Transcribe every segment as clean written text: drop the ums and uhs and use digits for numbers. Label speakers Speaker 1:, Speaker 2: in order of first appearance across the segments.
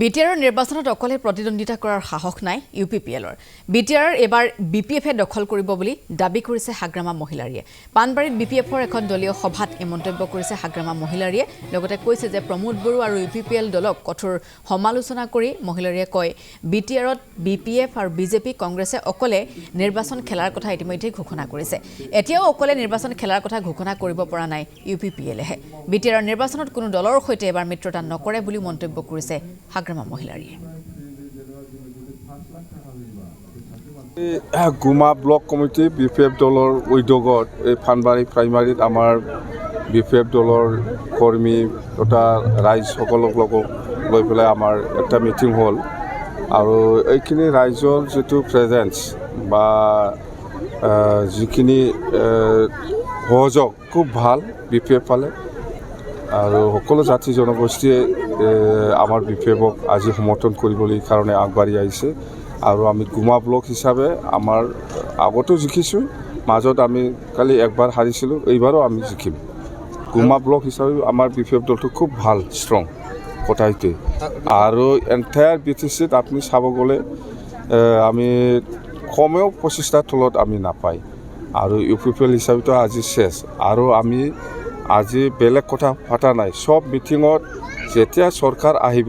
Speaker 1: বিটিআৰৰ নিৰ্বাচনত অকলে প্ৰতিদ্বন্দ্বিতা কৰাৰ সাহস নাই ইউপিপিএলৰ। বিটিআৰৰ এবাৰ বিপিএফে দখল কৰিব বুলি দাবী কৰিছে হাগ্ৰামা মহিলাৰীয়ে। পানবাৰীত বিপিএফৰ এখন দলীয় সভাত এই মন্তব্য কৰিছে হাগ্ৰামা মহিলাৰীয়ে। লগতে কৈছে যে প্ৰমোদ বড়ো আৰু ইউপিপিএল দলক কঠোৰ সমালোচনা কৰি মহিলাৰীয়ে কয়, বিটিআৰত বিপিএফ আৰু বিজেপি কংগ্ৰেছে অকলে নিৰ্বাচন খেলাৰ কথা ইতিমধ্যে ঘোষণা কৰিছে। এতিয়াও অকলে নিৰ্বাচন খেলাৰ কথা ঘোষণা কৰিব পৰা নাই ইউপিপিএলেহে। বিটিআৰৰ নিৰ্বাচনত কোনো দলৰ সৈতে এবাৰ মিত্ৰতা নকৰে বুলি মন্তব্য কৰিছে হাগ্ৰামা মহিলাৰীয়ে।
Speaker 2: গুমা ব্লক কমিটি বিপিএফ দলৰ উদ্যোগত এই ফানবাৰী প্ৰাইমাৰীত আমাৰ বিপিএফ দলৰ কৰ্মী তথা ৰাইজসকলক লৈ পেলাই আমাৰ এটা মিটিং হ'ল আৰু এইখিনি ৰাইজৰ যিটো প্ৰেজেঞ্চ বা যিখিনি সহযোগ খুব ভাল বিপিএফ ফালে আৰু সকলো জাতি জনগোষ্ঠীয়ে আমাৰ বিপিএফক আজি সমৰ্থন কৰিবলৈ কাৰণে আগবাঢ়ি আহিছে আৰু আমি গুমা ব্লক হিচাপে আমাৰ আগতো জিকিছোঁ, মাজত আমি কালি একবাৰ হাৰিছিলোঁ, এইবাৰো আমি জিকিম। গুমা ব্লক হিচাপে আমাৰ বিপিএফ দলটো খুব ভাল ষ্ট্ৰং কথা সেইটোৱে আৰু এণ্টায়াৰ BTCত আপুনি চাব গ'লে আমি কমেও 25টাৰ তলত আমি নাপায় আৰু ইউপিপিএল হিচাপেতো আজি শেষ আৰু আমি আজি বেলেগ কথা পতা নাই। সব মিটিঙত যেতিয়া চৰকাৰ আহিব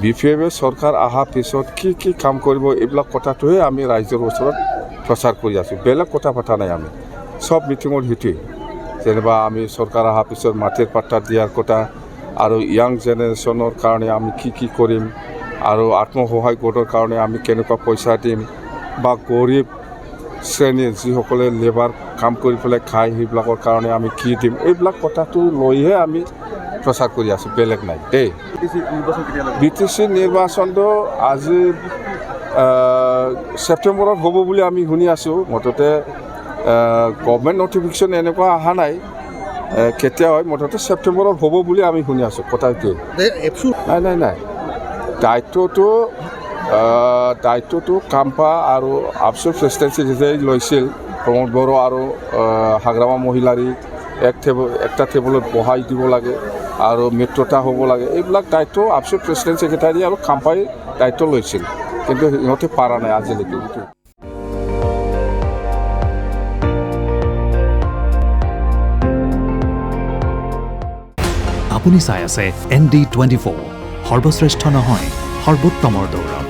Speaker 2: বিপিএফে চৰকাৰ অহাৰ পিছত কি কাম কৰিব এইবিলাক কথাটোহে আমি ৰাইজৰ ওচৰত প্ৰচাৰ কৰি আছোঁ। বেলেগ কথা পতা নাই আমি সব মিটিঙত সেইটোৱে। যেনিবা আমি চৰকাৰ অহাৰ পিছত মাটিৰ পাট্টা দিয়াৰ কথা আৰু য়াং জেনেৰেশ্যনৰ কাৰণে আমি কি কৰিম আৰু আত্মসহায়ক গোটৰ কাৰণে আমি কেনেকুৱা পইচা দিম বা গৰীব শ্ৰেণীৰ যিসকলে লেবাৰ কাম কৰি পেলাই খায় সেইবিলাকৰ কাৰণে আমি কি দিম, এইবিলাক কথাটো লৈহে আমি প্ৰচাৰ কৰি আছোঁ, বেলেগ নাই দেই। BTC নিৰ্বাচনটো আজি ছেপ্টেম্বৰত হ'ব বুলি আমি শুনি আছোঁ। মুঠতে গভৰ্ণমেণ্ট নটিফিকেশ্যন এনেকুৱা অহা নাই কেতিয়া হয়, মুঠতে ছেপ্টেম্বৰত হ'ব বুলি আমি শুনি আছোঁ কথাটোৱে। নাই দায়িত্বটো কাম্পা আৰু আফচু প্ৰেচিডেঞ্চি যেতিয়াই লৈছিল প্ৰমোদ বড়ো আৰু হাগ্ৰামা মহিলাৰী একটা টেবুলত বহাই দিব লাগে আৰু মিত্ৰতা হ'ব লাগে, এইবিলাক দায়িত্ব আফচু প্ৰেচিডেণ্ট ছেক্ৰেটাৰী আৰু কাম্পাই দায়িত্ব লৈছিল, কিন্তু সিহঁতে পাৰা নাই আজিলৈকে।
Speaker 3: আপুনি চাই আছে ND24, সৰ্বশ্ৰেষ্ঠ নহয় সৰ্বোত্তমৰ দৌৰ।